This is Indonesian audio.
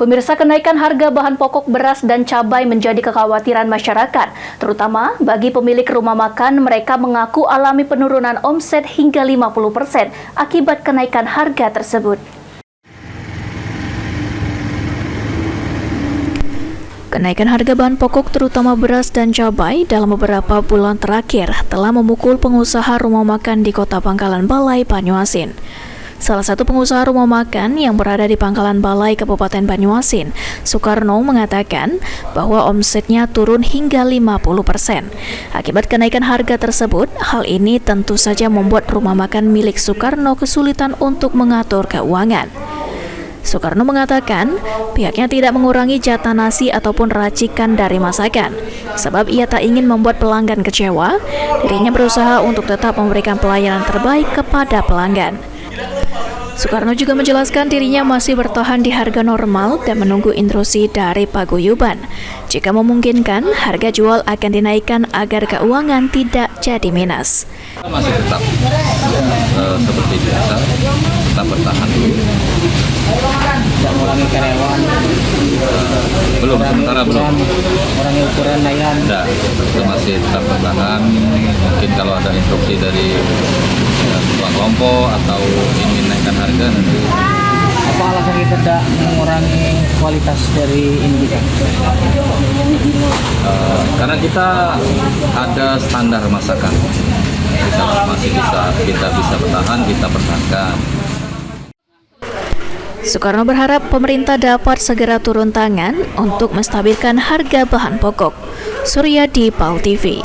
Pemirsa, kenaikan harga bahan pokok beras dan cabai menjadi kekhawatiran masyarakat, terutama bagi pemilik rumah makan. Mereka mengaku alami penurunan omset hingga 50% akibat kenaikan harga tersebut. Kenaikan harga bahan pokok terutama beras dan cabai dalam beberapa bulan terakhir telah memukul pengusaha rumah makan di Kota Pangkalan Balai, Banyuasin. Salah satu pengusaha rumah makan yang berada di Pangkalan Balai, Kabupaten Banyuasin, Soekarno, mengatakan bahwa omsetnya turun hingga 50%. Akibat kenaikan harga tersebut, hal ini tentu saja membuat rumah makan milik Soekarno kesulitan untuk mengatur keuangan. Soekarno mengatakan pihaknya tidak mengurangi jatah nasi ataupun racikan dari masakan. Sebab ia tak ingin membuat pelanggan kecewa, dirinya berusaha untuk tetap memberikan pelayanan terbaik kepada pelanggan. Soekarno juga menjelaskan dirinya masih bertahan di harga normal dan menunggu instruksi dari paguyuban. Jika memungkinkan, harga jual akan dinaikkan agar keuangan tidak jadi minus. Masih tetap seperti biasa, tetap bertahan dulu. Tidak mengurangi karyawan? Belum, sementara belum. Mengurangi ukuran ayam? Tidak, itu masih tetap bertahan. Mungkin kalau ada instruksi dari tukang kelompok atau ingin naikkan harga nanti. Apa alasan kita tidak mengurangi kualitas dari ini kita? Karena kita ada standar masakan. Kita bisa bertahan, kita pertahankan. Soekarno berharap pemerintah dapat segera turun tangan untuk menstabilkan harga bahan pokok. Suryadi, PAL TV.